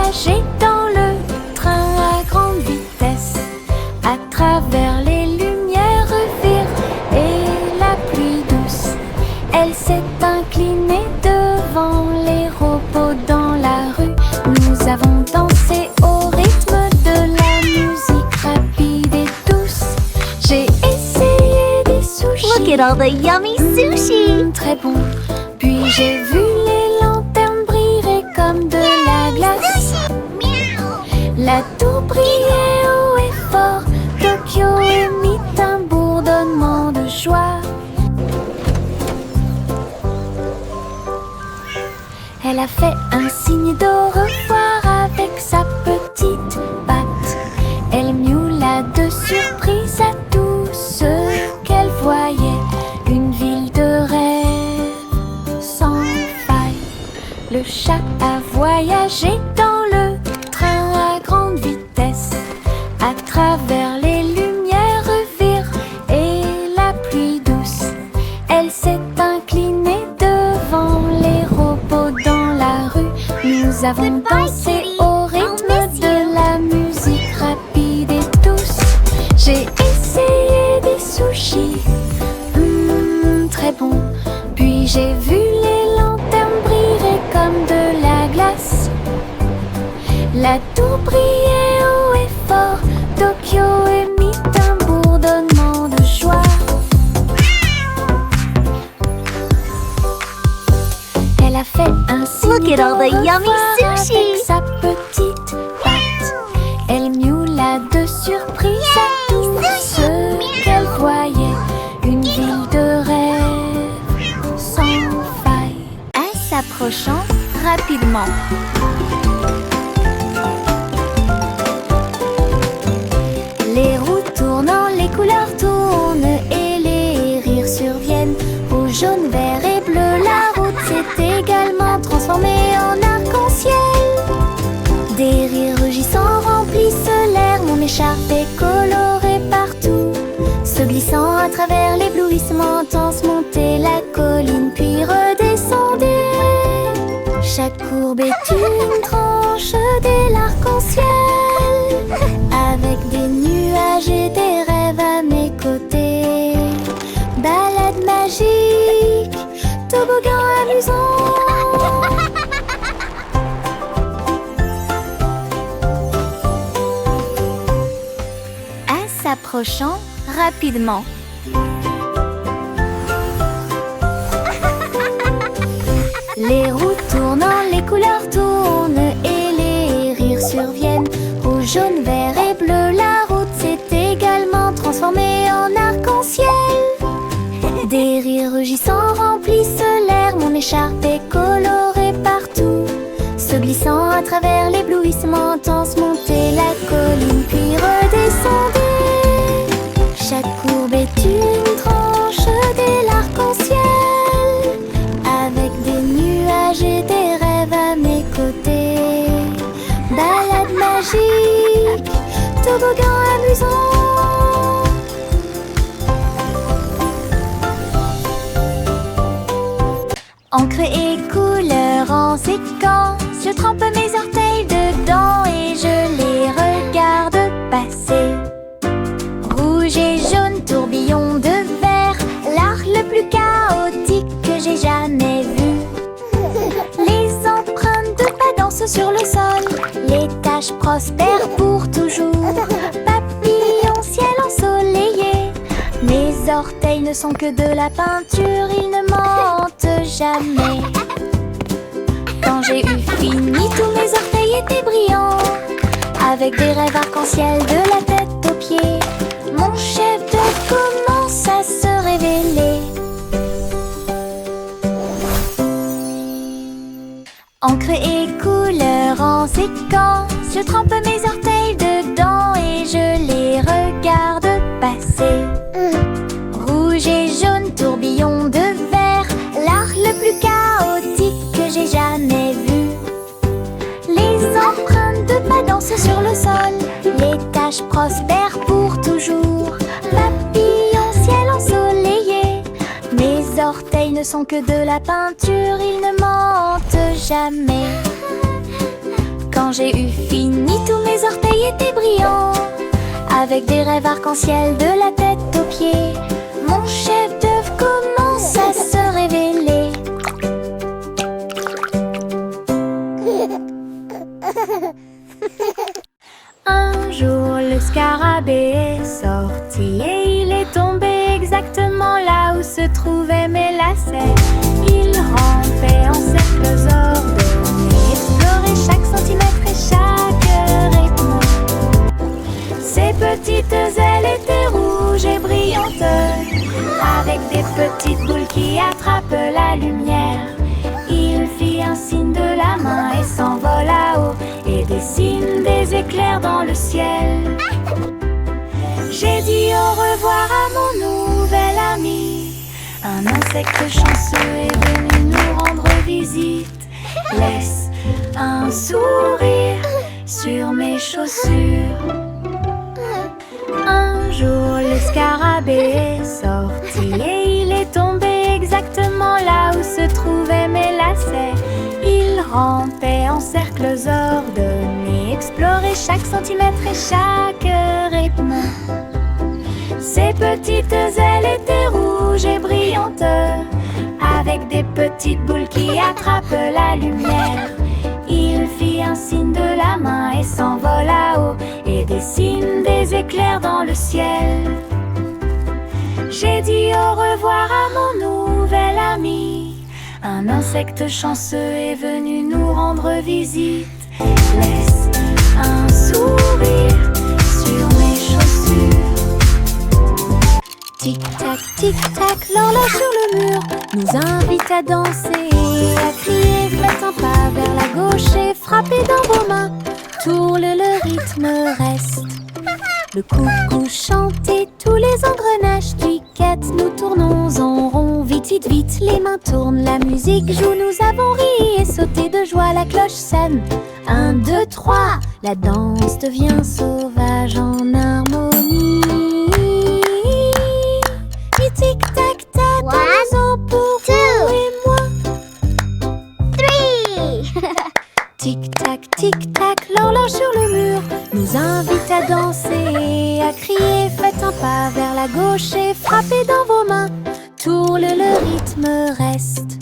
voyager dans le train à grande vitesse. À travers les lumières vives et la pluie douce, elle s'est inclinée devant les robots dans la rue. Nous avons dansé au rythme de la musique rapide et douce. J'ai essayé des sushis. Look at all the yummy sushi! Très bon. Puis j'ai vu les lanternes briller comme de la glace. La tour brillait haut et fort. Tokyo émit un bourdonnement de joie. Elle a fait un signe d'au revoir avec sa petite patte. Elle miaula de surprise à tout ce qu'elle voyait. Une ville de rêve sans faille. Le chat a voyagé dans le train à grande vitesse. À travers les lumières vives et la pluie douce, elle s'est inclinée devant les robots dans la rue. Nous avons dansé au rythme de la musique rapide et douce. J'ai essayé des sushis, très bon. Puis j'ai vu les lanternes briller comme de la glace. La tour brillait haut et fort. Tokyo émit un bourdonnement de joie. Elle a fait un signe Look at all the d'au yummy revoir sushi. avec sa petite patte. Elle miaula de surprise à tout ce qu'elle voyait. Une ville de rêve sans faille. En s'approchant rapidement. Les roues tournant, les couleurs tournent et les rires surviennent. Rouge, jaune, vert et bleu, la route s'est également transformée en arc-en-ciel. Des rires rugissants remplissent l'air, mon écharpe est colorée partout. Se glissant à travers l'éblouissement intense, montez la colline puis redescendez. Chaque courbe est une tranche de l'arc-en-ciel. Avec des nuages et des rêves à mes côtés. Balade magique, toboggan amusant. En s'approchant rapidement. Les roues tournant, les couleurs tournent et les rires surviennent. Rouge, jaune, vert et bleu, la route s'est également transformée en arc-en-ciel. Des rires rugissants remplissent l'air, mon écharpe est colorée partout. Se glissant à travers l'éblouissement intense, montez la colline puis redescendez. Chaque courbe est une tranche de l'arc-en-ciel. Avec des nuages et des rêves à mes côtés. Balade magique, toboggan amusant. Encre et couleur en séquence, je trempe mes orteils dedans et je les regarde passer. Rouge et jaune, tourbillon de verre, l'art le plus chaotique que j'ai jamais vu. Les empreintes de pas dansent sur le sol, les taches prospèrent pour toujours. Papillon, ciel ensoleillé, mes orteils ne sont que de la peinture, ils ne mentent jamais. Quand j'ai eu fini, tous mes orteils étaient brillants, avec des rêves arc-en-ciel de la tête aux pieds. Mon chef-d'œuvre commence à se révéler. Encre et couleur en séquence, je trempe mes orteils dedans et je les regarde passer. Rouge et jaune, tourbillon de verre, l'art le plus chaotique que j'ai jamais vu. Les empreintes de pas dansent sur le sol, les taches prospèrent pour toujours. Papillon, ciel ensoleillé, mes orteils ne sont que de la peinture, ils ne mentent jamais. Quand Quand j'ai eu fini, tous mes orteils étaient brillants, avec des rêves arc-en-ciel de la tête aux pieds. Mon chef-d'œuvre commence à se révéler. Un jour, le scarabée est sorti et il est tombé exactement là où se trouvaient mes lacets. Il rampait en cercles ordonnés, explorait chaque centimètre et chaque rythme. Ses petites ailes étaient rouges et brillantes, avec des petites boules qui attrapent la lumière. Il fit un signe de la main et s'envola haut et dessine des éclairs dans le ciel. J'ai dit au revoir à mon nouvel ami. Un insecte chanceux est venu nous rendre visite. Laisse un sourire sur mes chaussures. Un jour, le scarabée est sorti et il est tombé exactement là où se trouvaient mes lacets. Il rampait en cercles ordonnés, explorait chaque centimètre et chaque rythme. Ses petites ailes étaient rouges et brillantes, avec des petites boules qui attrapent la lumière. Il fit un signe de la main et s'envola haut et dessine des éclairs dans le ciel. J'ai dit au revoir à mon nouvel ami. Un insecte chanceux est venu nous rendre visite. Laisse un sourire sur mes chaussures. Tic-tac, l'horloge sur le mur nous invite à danser et à crier. Faites un pas vers la gauche et frappez dans vos mains. Tourne, le rythme reste. Le coucou chante et tous les engrenages cliquettent. Nous tournons en rond, vite, vite, vite. Les mains tournent, la musique joue. Nous avons ri et sauté de joie, la cloche sonne. 1, 2, 3, la danse devient sauvage en harmonie. Tic-tac-tac, dansons pour vous et moi. 3. Tic-tac, l'horloge sur le mur nous invite à danser et à crier. Faites un pas vers la gauche et frappez dans vos mains. Tourne, le rythme reste.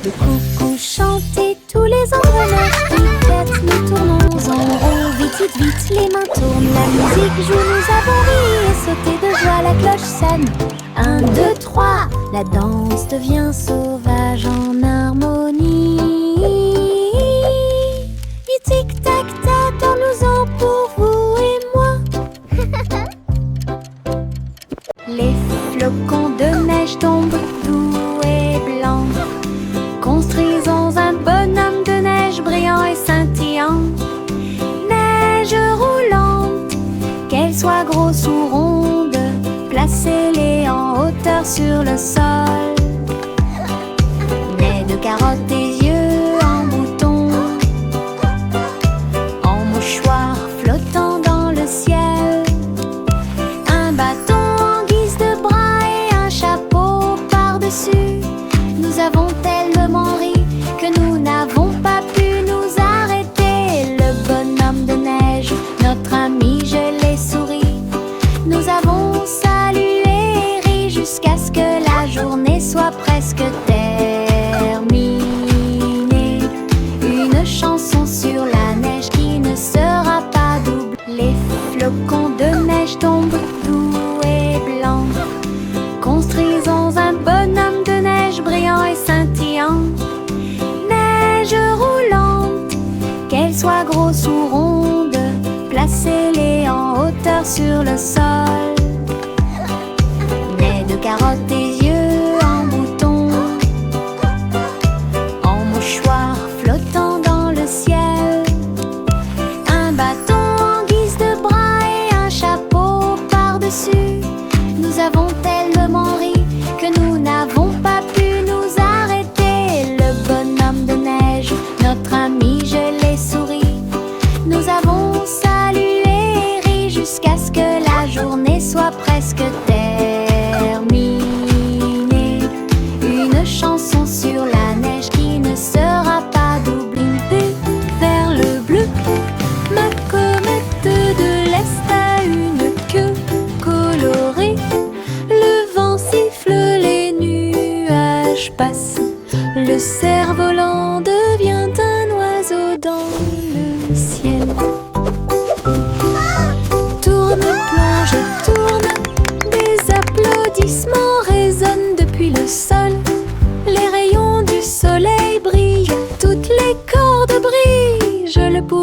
Le coucou chante et tous les engrenages cliquettent. Nous tournons en rond, vite, vite, vite. Les mains tournent, la musique joue. Nous avons ri et sauté de joie, la cloche sonne. 1, 2, 3, la danse devient sauvage en harmonie. Et tic-tac-tac, dansons pour vous et moi. Les flocons de neige tombent doux et blancs. Construisons un bonhomme de neige brillant et scintillant. Neige roulante, qu'elle soit grosse ou ronde, placez-les en hauteur sur le sol. Nez de carottes, des yeux en bouton, en mouchoir flottant dans le ciel. Un bâton en guise de bras et un chapeau par-dessus. Nous avons tellement ri que nous n'avons pas pu nous arrêter. Le bonhomme de neige, notre ami, je l'ai souri. Nous avons salué et ri jusqu'à ce que la journée soit presque terminée. Une chanson sur la neige qui ne sera pas double. Les flocons de neige tombent doux et blancs. Construisons un bonhomme de neige brillant et scintillant. Neige roulante, qu'elle soit grosse ou ronde, placez-les en hauteur sur le sol. Nez de carottes, des yeux en bouton, en mouchoir flottant dans le ciel. Un bâton en guise de bras et un chapeau par-dessus. Nous avons tellement ri que nous n'avons pas pu nous arrêter. Le bonhomme de neige, notre ami, je l'ai souri. Nous avons salué et ri jusqu'à ce que la journée soit presque terminée.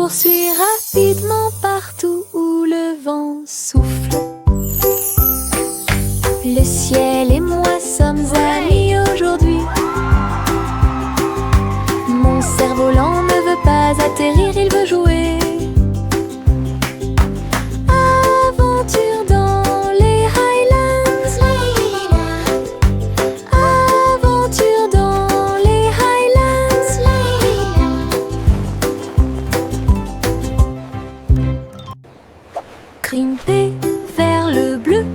poursuit rapidement partout où le vent souffle. Le ciel et moi sommes amis aujourd'hui. Mon cerf-volant ne veut pas atterrir, il veut jouer. Aventure dans les Highlands. Aventure dans les Highlands. Grimper vers le bleu,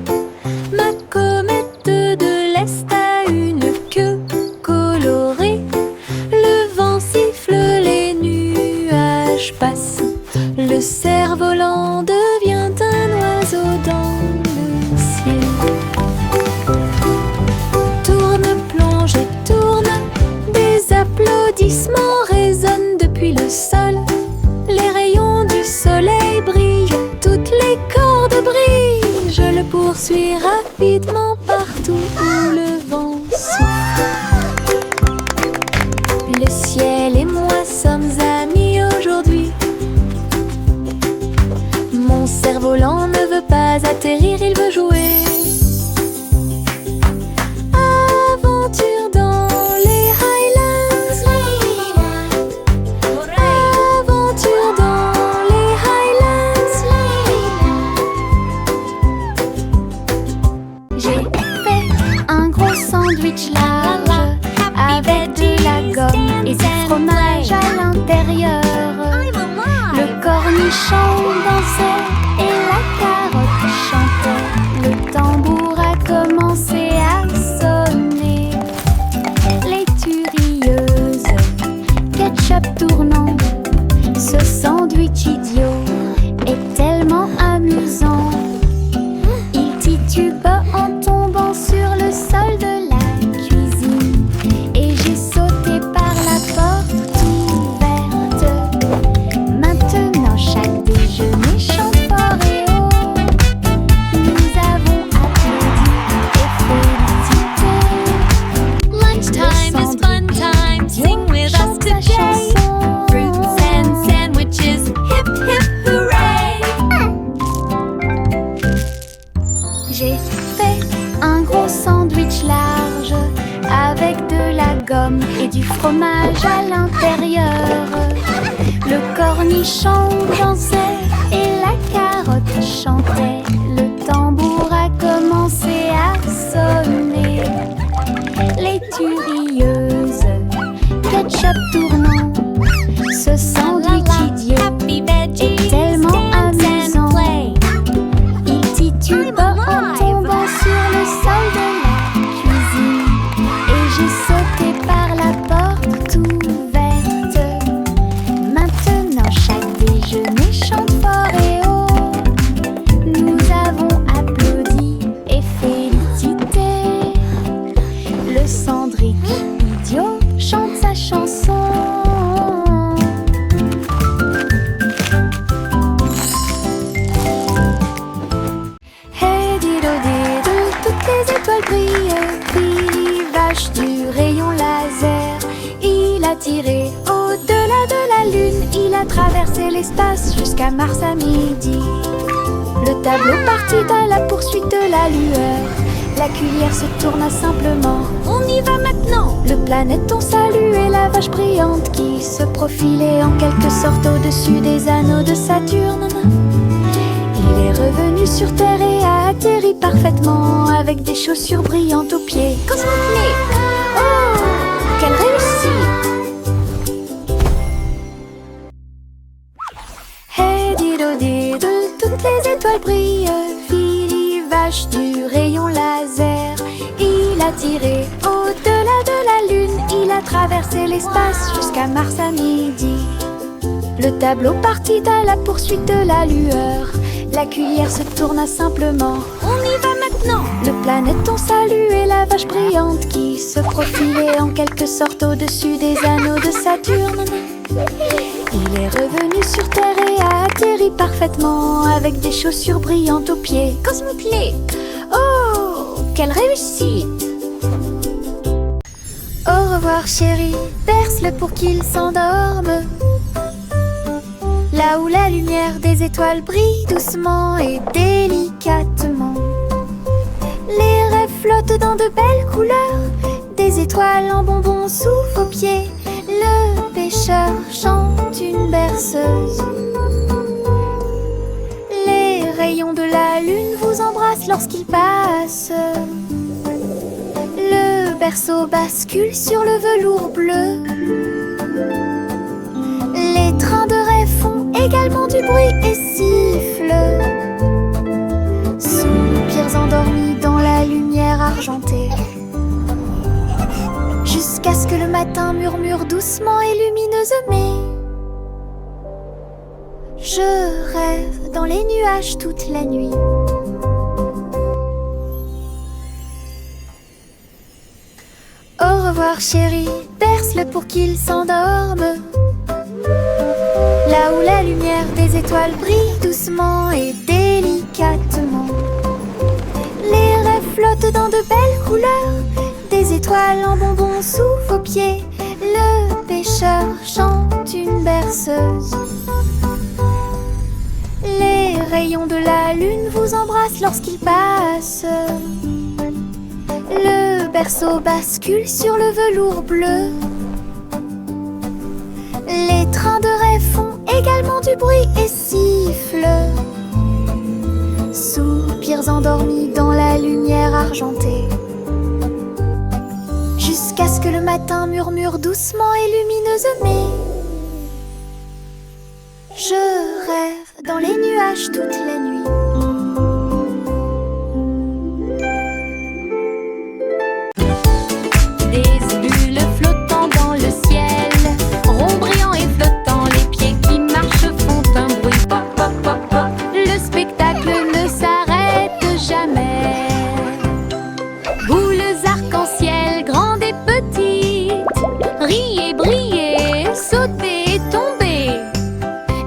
ma comète de l'Est a une queue colorée. Le vent siffle, les nuages passent. Le cerf-volant devient un oiseau dans le ciel. Tourne, plonge et tourne, des applaudissements résonnent depuis le sol. Les rayons du soleil brillent, toutes les cordes brillent. Je le poursuis rapidement partout où le vent souffle. Le ciel et moi sommes amis aujourd'hui. Mon cerf-volant ne veut pas atterrir, il veut jouer. Aventure dans les Highlands. Aventure dans les Highlands. J'ai fait un gros sandwich large avec de la gomme et du fromage à l'intérieur. Le cornichon dansait et la carotte chantait. Le tambour a commencé à sonner. Les turieuses, ketchup tournant. Ce sandwich idiot est tellement amusant. Il titube en tombant sur le sol de la cuisine. Et j'ai sauté par la porte ouverte. Maintenant chaque déjeuner chante fort et haut. Nous avons applaudi et félicité. Lunchtime is fun time. Sing with us today. Fruits and sandwiches. Hip hip hooray! J'ai fait un gros sandwich large avec de la gomme et du fromage à l'intérieur. Le cornichon dansait et la carotte chantait. Le tambour a commencé à sonner. Les turieuses, ketchup tournant. Ce sandwich idiot Happy veggies. est tellement Dance and amusant. play. Il titube en tombant sur le sol de la cuisine. Et j'ai sauté par la porte ouverte. Maintenant chaque déjeuner chante fort et haut. Nous avons applaudi et félicité. Le cendric idiot chante sa chanson. Hey dido dido, toutes les étoiles brillent. Billy vache du rayon laser. Il a tiré au-delà de la lune. Il a traversé l'espace jusqu'à Mars à midi. Le tableau partit à la poursuite de la lueur. La cuillère se tourna simplement. On y va maintenant. Le planéton saluait la vache brillante qui se profilait en quelque sorte au-dessus des anneaux de Saturne. Il est revenu sur Terre et a atterri parfaitement avec des chaussures brillantes aux pieds. Cosmoclé! Oh, quelle réussite! Hey dido dido, toutes les étoiles brillent. Philly vache du rayon laser. Il a tiré au-delà de la lune. Il a traversé l'espace jusqu'à Mars à midi. Le tableau partit à la poursuite de la lueur. La cuillère se tourna simplement. On y va maintenant. Le planéton saluait la vache brillante qui se profilait en quelque sorte au-dessus des anneaux de Saturne. Il est revenu sur Terre et a atterri parfaitement avec des chaussures brillantes aux pieds. Cosmoclé! Oh, quelle réussite! revoir chéri, berce-le pour qu'il s'endorme. La lumière des étoiles brille doucement et délicatement. Les rêves flottent dans de belles couleurs, des étoiles en bonbons sous vos pieds. Le pêcheur chante une berceuse. Les rayons de la lune vous embrassent lorsqu'il passe. Le berceau bascule sur le velours bleu. Les trains de rêve font également du bruit et sifflent. Soupirs endormis dans la lumière argentée, jusqu'à ce que le matin murmure doucement et lumineusement. Je rêve dans les nuages toute la nuit. Au revoir chéri, berce-le pour qu'il s'endorme. Là où la lumière des étoiles brille doucement et délicatement. Les rêves flottent dans de belles couleurs, des étoiles en bonbons sous vos pieds. Le pêcheur chante une berceuse. Les rayons de la lune vous embrassent lorsqu'il passe. Le berceau bascule sur le velours bleu. Les trains de rêve font également du bruit et sifflent. Soupirs endormis dans la lumière argentée, jusqu'à ce que le matin murmure doucement et lumineusement. Je rêve dans les nuages toute la nuit. Des bulles flottant dans le ciel, ronds brillants et flottants, les pieds qui marchent font un bruit pop pop pop pop. Le spectacle ne s'arrête jamais. Boules arc-en-ciel, grandes et petites, riez, brillez, sautez et tombez.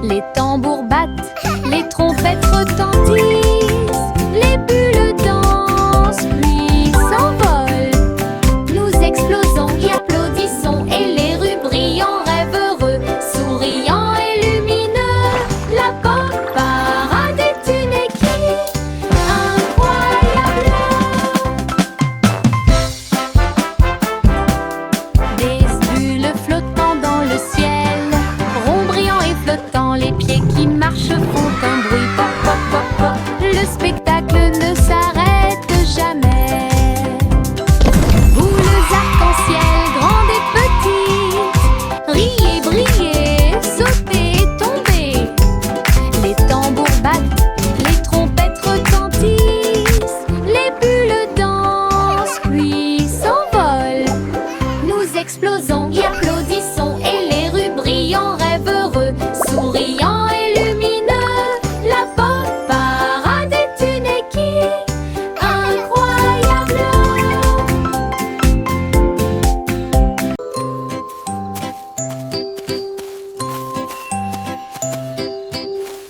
Les tambours battent, les trompettes retentissent, les bulles dansent puis s'envolent. Nous explosons et applaudissons et les rues brillent en rêve heureux, souriants et lumineux. La pop parade est une équipe incroyable. Des bulles flottant dans le ciel, ronds brillants et flottants, les pieds qui marchent font un bruit pop pop pop pop. Le spectacle ne s'arrête jamais. Boules arc-en-ciel, grandes et petites, riez, brillez, sautez et tombez. Les tambours battent, les trompettes retentissent, les bulles dansent puis s'envolent. Nous explosons et applaudissons et les rues brillent en rêve heureux, souriants et lumineux. La pop parade est une équipe incroyable.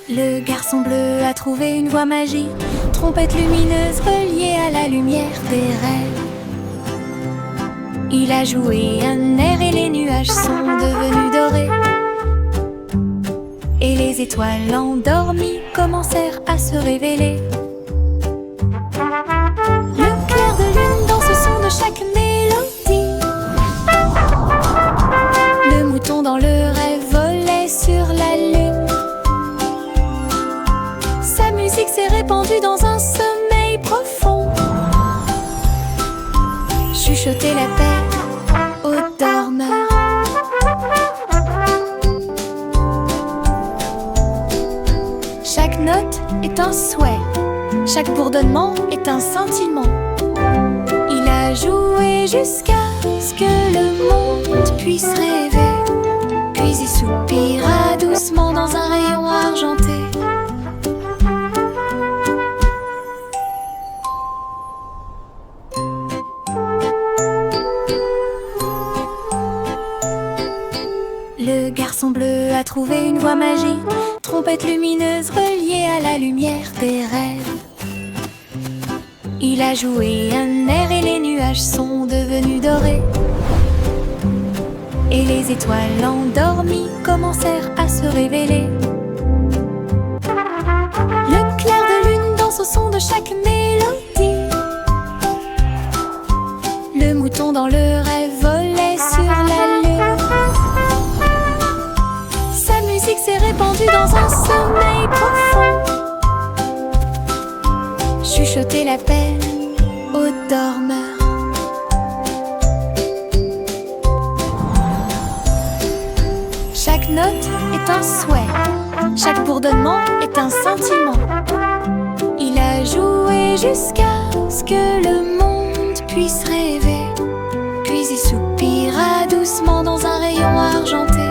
Le garçon bleu a trouvé une voie magique, trompette lumineuse reliée à la lumière des rêves. Il a joué un air et les nuages sont devenus dorés. Et les étoiles endormies commencèrent à se révéler. Le clair de lune dans ce son de chaque mélodie. Le mouton dans le rêve volait sur la lune. Sa musique s'est répandue dans un sommeil profond. Chuchoter la paix aux dormeurs. Chaque note est un souhait, chaque bourdonnement est un sentiment. Il a joué jusqu'à ce que le monde puisse rêver, puis il soupira doucement dans un rayon argenté. Le garçon bleu a trouvé une voie magique, trompette lumineuse reliée à la lumière des rêves. Il a joué un air et les nuages sont devenus dorés. Et les étoiles endormies commencèrent à se révéler. de chaque mélodie. Le mouton dans le rêve volait sur la lune. Sa musique s'est répandue dans un sommeil profond. Chuchoter l'appel aux dormeurs. Chaque note est un souhait, chaque bourdonnement est un sentiment. Il a joué jusqu'à ce que le monde puisse rêver, puis il soupira doucement dans un rayon argenté.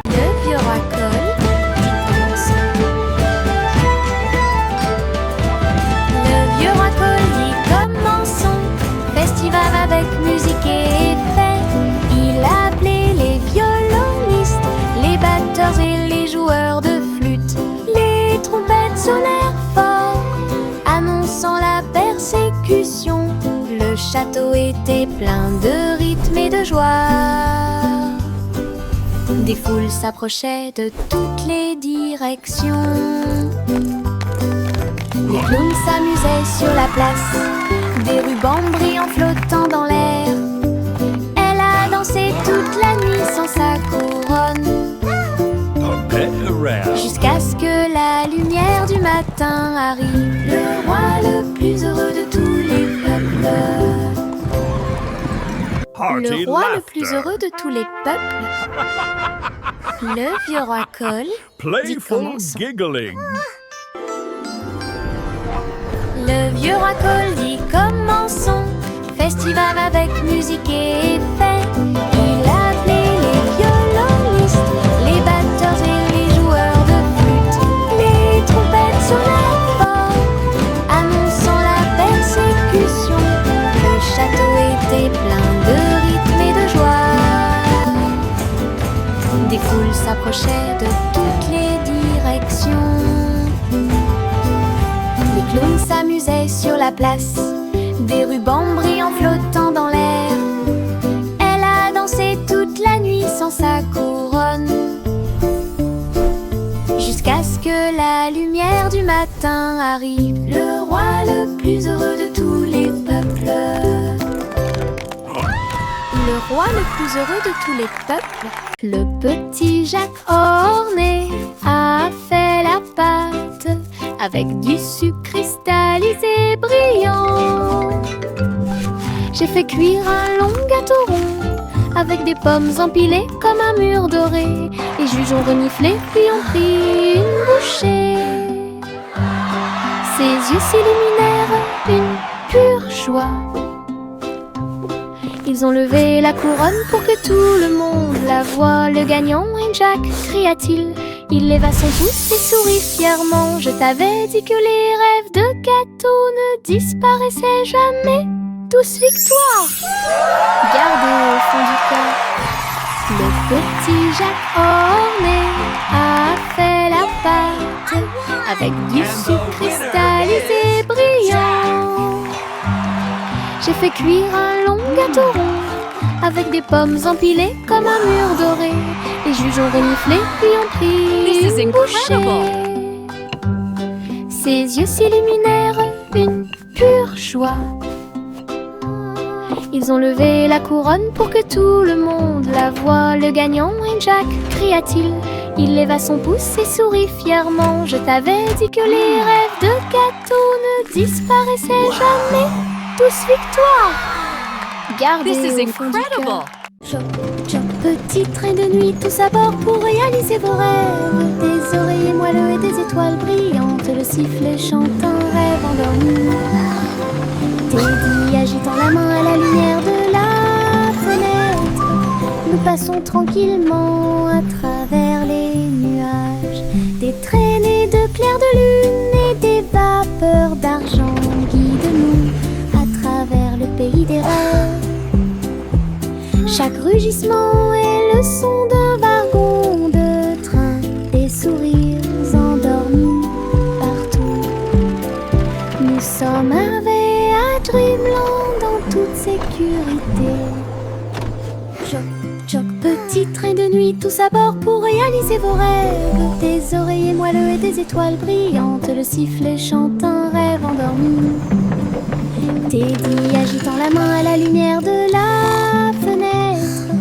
Le vieux racole dit commençons. Le vieux racole dit commençons. Festival avec musique et effets. Il a appelé les violonistes, les batteurs et les joueurs de flûte. Les trompettes sonnèrent fort, annonçant la persécution. Le château était plein de rythme et de joie. Des foules s'approchaient de toutes les directions. Les clowns s'amusaient sur la place, des rubans brillants flottant dans l'air. Elle a dansé toute la nuit sans sa couronne, jusqu'à ce que la lumière du matin arrive. Le roi le plus heureux de tous les peuples. Le roi le plus heureux de tous les peuples. Le vieux racole dit commençons. Le vieux racole dit commençons. Festival avec musique et effets. Il a appelé les violonistes, les batteurs et les joueurs de flûte. Les trompettes sonnèrent fort, annonçant la persécution. Le château était plein de rythme et de joie. Des foules s'approchaient de toutes les directions. Les clowns s'amusaient sur la place, des rubans brillants flottant dans l'air. Elle a dansé toute la nuit sans sa couronne, jusqu'à ce que la lumière du matin arrive. Le roi le plus heureux de tous les peuples. Le roi le plus heureux de tous les peuples. Le petit Jacques orné a fait la pâte avec du sucre cristallisé brillant. J'ai fait cuire un long gâteau rond avec des pommes empilées comme un mur doré. Les juges ont reniflé puis ont pris une bouchée. Ses yeux s'illuminèrent une pure joie. Ils ont levé la couronne pour que tout le monde la voie. Le gagnant est Jack, cria-t-il. Il leva son pouce et sourit fièrement. Je t'avais dit que les rêves de gâteau ne disparaissaient jamais. Tous victoire! Gardez au fond du cœur. Le petit Jacques orné a fait la pâte avec du sucre cristallisé brillant. J'ai fait cuire un long gâteau rond avec des pommes empilées comme un mur doré. Les juges ont reniflé puis ont pris une bouchée. Ses yeux s'illuminèrent une pure joie. Ils ont levé la couronne pour que tout le monde la voie. Le gagnant est Jack, cria-t-il. Il leva son pouce et sourit fièrement. Je t'avais dit que les rêves de gâteau ne disparaissaient jamais. Tous victoire! Gardez au fond du cœur. Choc, choc, petit train de nuit, tous à bord pour réaliser vos rêves. Des oreillers moelleux et des étoiles brillantes, le sifflet chante un rêve endormi. Teddy agitant la main à la lumière de la fenêtre. Nous passons tranquillement à travers les nuages. Des traînées de clairs de lune et des vapeurs d'argent guident-nous à travers le pays des rêves. Chaque rugissement est le son d'un wagon de train, des sourires endormis partout. Nous sommes arrivés à Dreamland en toute sécurité. Choc, choc, petit Petit train de nuit tous à bord pour réaliser vos rêves. Des oreillers moelleux et des étoiles brillantes. Le sifflet chante un rêve endormi. Teddy agitant la main à la lumière de la fenêtre.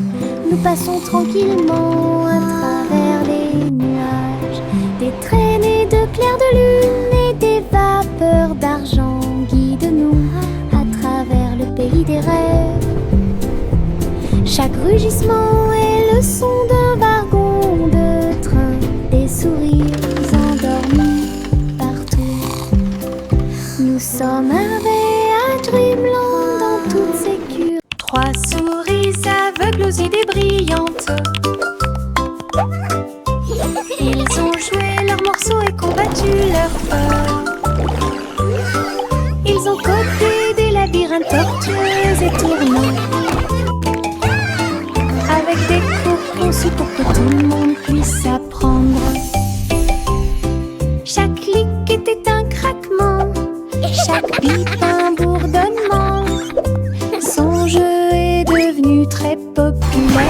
Nous passons tranquillement à travers les nuages. Des traînées de clairs de lune et des vapeurs d'argent guident-nous à travers le pays des rêves. Chaque rugissement est le son d'un wagon de train. Des sourires endormis partout. Nous sommes arrivés à Dreamland dans toute sécurité. 3 souris aveugles aux idées brillantes. Ils ont joué leurs morceaux et combattu leur peur. Ils ont codé des labyrinthes tortueux et tournants, avec des cours conçus pour que tout le monde puisse apprendre. Chaque clic était un craquement, chaque bip un bourdonnement. Son jeu est devenu très populaire.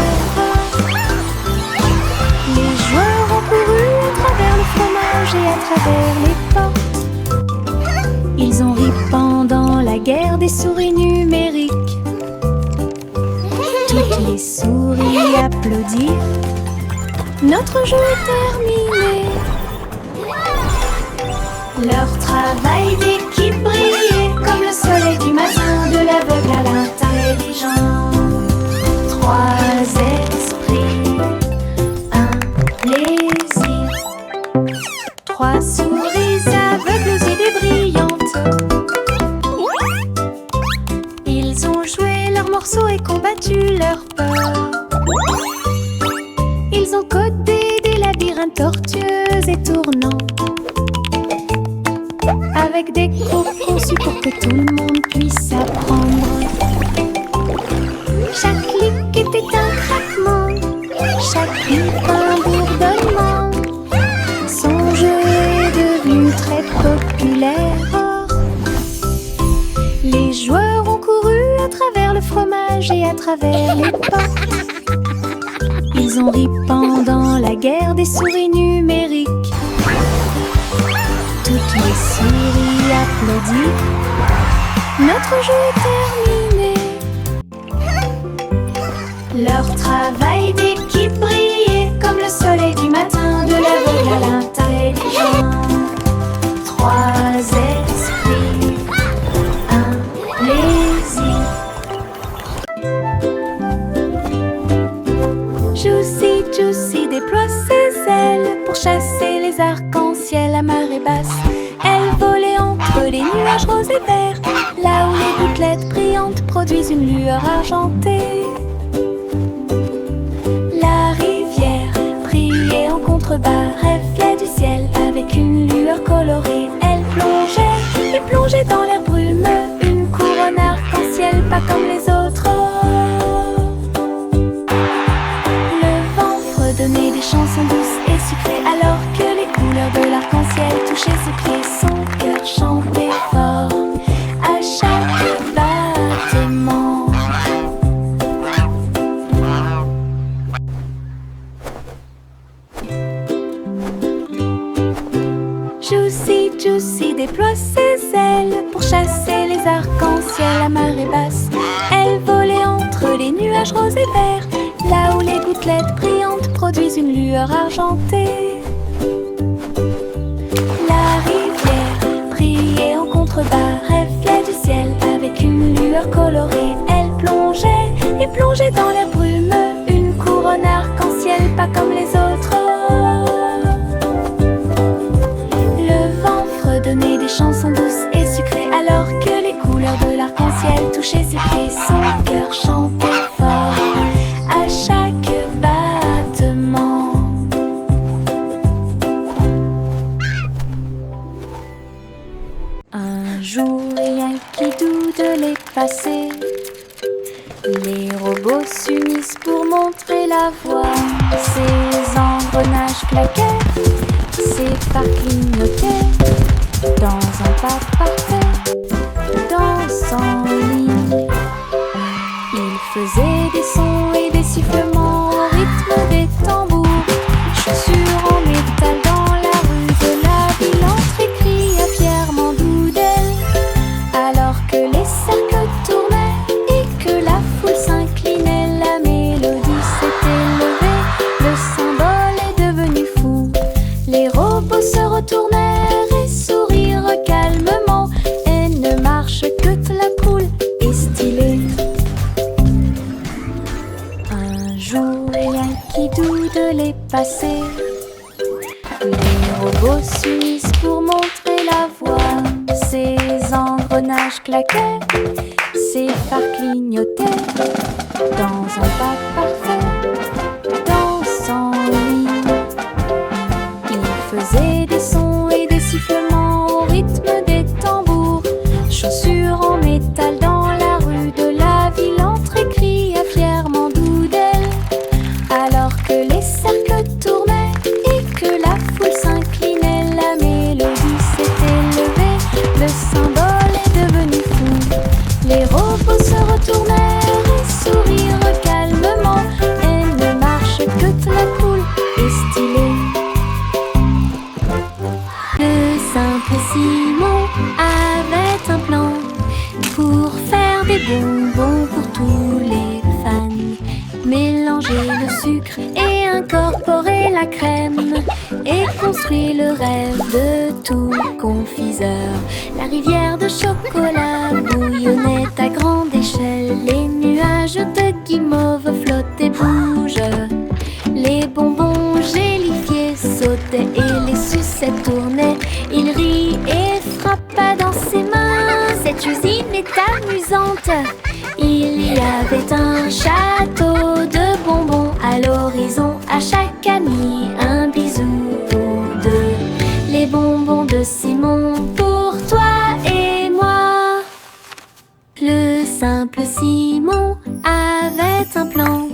Les joueurs ont couru à travers le fromage et à travers les portes. Ils ont ri pendant la guerre des souris numériques. Toutes les souris applaudirent. Notre jeu est terminé. Leur travail d'équipe brillait comme le soleil du matin, de l'aveugle à l'intelligent. 3 esprits, un plaisir. 3 souris aveugles aux idées brillantes. Ils ont joué leurs morceaux et combattu leur peur. Ils ont codé des labyrinthes tortueux et tournants, avec des cours conçus pour que tout le monde puisse apprendre. Chaque clic était un craquement, chaque bip un bourdonnement. Son jeu est devenu très populaire. Les joueurs ont couru à travers le fromage et à travers les portes. Ils ont ri pendant la guerre des souris numériques. Toutes les souris applaudissent. Notre jeu est terminé. Leur travail d'équipe brillait comme le soleil du matin, de l'aveugle à l'intelligent. 3 esprits, un plaisir. Juicy déploie ses ailes pour chasser les arcs-en-ciel à marée basse. Elle volait entre les nuages roses et verts, là où les gouttelettes brillantes produisent une lueur argentée. La rivière brillait en contrebas, reflet du ciel avec une lueur colorée. Elle plongeait et plongeait dans l'air brumeux, une couronne arc-en-ciel pas comme les autres. Donner des chansons douces et sucrées, alors que les couleurs de l'arc-en-ciel touchaient ses pieds. Son cœur chantait fort à chaque battement. Juicy déploie ses ailes pour chasser les arcs-en-ciel à marée basse. Elle volait entre les nuages roses et verts, là où les gouttelettes brillantes produisent une lueur argentée. La rivière brillait en contrebas, reflet du ciel avec une lueur colorée. Elle plongeait et plongeait dans l'air brumeux, une couronne arc-en-ciel pas comme les autres. Le vent fredonnait des chansons douces et sucrées, alors que les couleurs de l'arc-en-ciel touchaient ses pieds. Son cœur chantait fort à chaque battement. Un jour, rien qui doute de les passer. Les robots s'unissent pour montrer la voie. Ces engrenages claquaient, ces phares clignotaient, dans un pas parfait, dansant en ligne. Ils faisaient des sons et des sifflements au rythme jour, rien qui doute les passés. Les robots s'unissent pour montrer la voie. Ces engrenages claquaient, ces phares clignotaient. Dans un pas parfait, dansant en ligne, ils faisaient des sons et des sifflements au rythme des tambours. Chaussures en métal dans la rue de la ville, entrée cria fièrement d'Oudel. Alors que les cercles tournaient et que la foule s'inclinait, la mélodie s'était levée, le symbole est devenu fou. Les robots se retournèrent et sourirent calmement, et ne marche que très cool et stylé. Le simple Simon avait un plan pour faire des bonbons pour tous les fans. Mélanger le sucre et incorporer la crème, et construire le rêve de tout confiseur. La rivière de chocolat bouillonnait à grande échelle. Les nuages de guimauve flottaient, bougent. Les bonbons gélifiés sautaient et les sucettes tournaient. Il rit et frappa dans ses mains. Cette usine est amusante. Il y avait un château de bonbons à l'horizon. À chaque ami un bisou ou deux. Les bonbons de Simon pour toi et moi. Le simple Simon avait un plan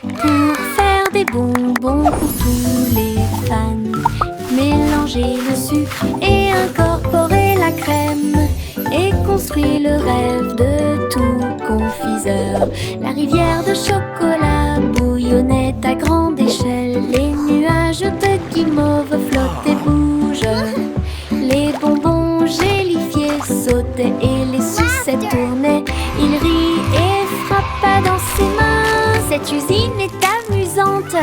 pour faire des bonbons pour tous les fans. Mélanger le sucre et incorporer la crème, et construire le rêve de tout confiseur. La rivière de chocolat bouillonnait à grande échelle. Les nuages de guimauve flottaient, bougent. Les bonbons gélifiés sautaient et les sucettes tournaient. Il rit et frappa dans ses mains. Cette usine est amusante.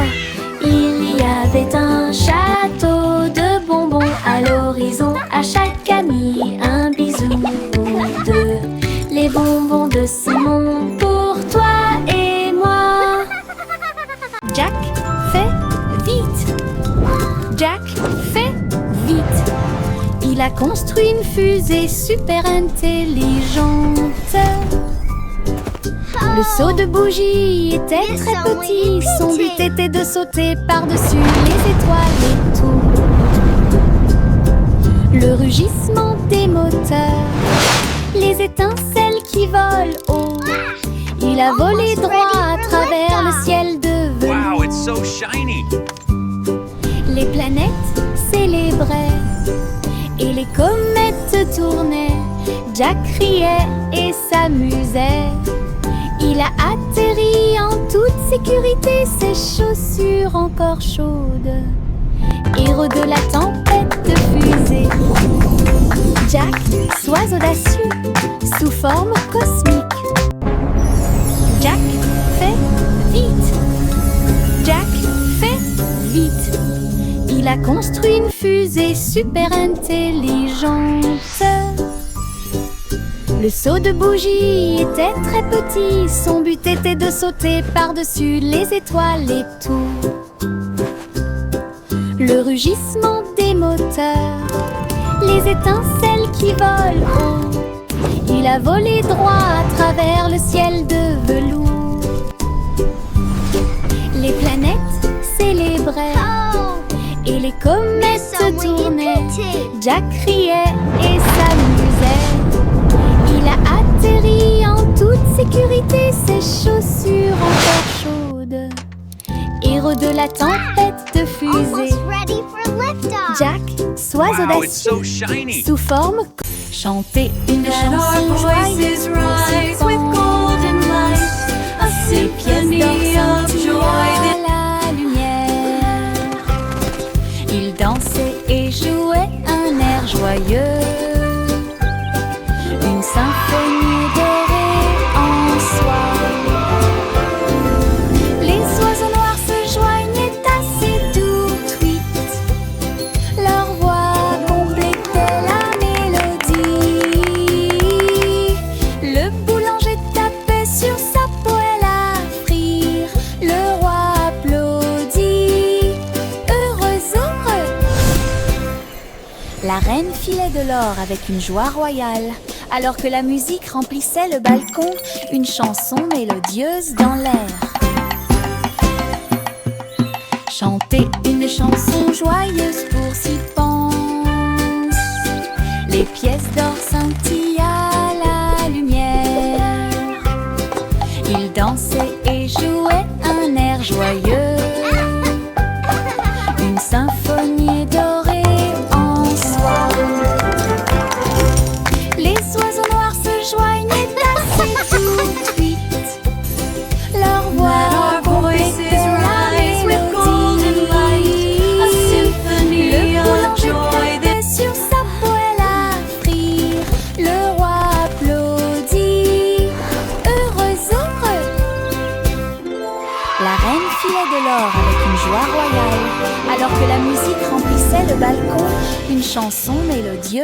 Il y avait un château de bonbons à l'horizon. À chaque ami un bisou ou deux. Les bonbons de Simon pour toi et moi. Jack fait vite. Jack fait vite. Il a construit une fusée super intelligente. Le seau de bougie était très petit. Son but était de sauter par-dessus les étoiles et tout. Le rugissement des moteurs, les étincelles qui volent haut. Il a volé droit à travers le ciel de velours. Wow, it's so shiny. Les planètes célébraient et les comètes tournaient. Jack riait et s'amusait. Il a atterri en toute sécurité, ses chaussures encore chaudes. Héros de la tempête de fusée. Jack, sois audacieux, sous forme cosmique. Jack fait vite. Jack fait vite. Il a construit une fusée super intelligente. Le seau de bougie était très petit. Son but était de sauter par-dessus les étoiles et tout. Le rugissement des moteurs, les étincelles qui volent haut. Il a volé droit à travers le ciel de velours. Les planètes célébraient et les comètes tournaient. Jack riait et s'amusait. Il a atterri en toute sécurité, ses chaussures encore chaudes. Héros de la tempête de fusée. Jack, sois Wow, it's so audacieux, shiny. sous forme. Chantez une Let chanson our voices rise with golden light, a symphony of joy. la lumière. Il dansait et jouait un air joyeux. Une symphonie dorée en soi. Les oiseaux noirs se joignaient à ces doux tweets. Leur voix complétait la mélodie. Le boulanger tapait sur sa poêle à frire. Le La reine filait de l'or avec une joie royale. Alors que la musique remplissait le balcon, une chanson mélodieuse dans l'air. Chanter une chanson joyeuse pour s'y pense. Les pièces d'or scintillent à la lumière. Ils dansaient et jouaient un air joyeux. Une symphonie dorée en soi. Les oiseaux noirs se joignaient assez tout de suite. Leur voix complétait la mélodie. Le boulanger posait sur sa poêle à frire. Le roi applaudit, heureux, heureux. La reine filait de l'or avec une joie royale. Alors que la musique remplissait le balcon, une chanson mélodieuse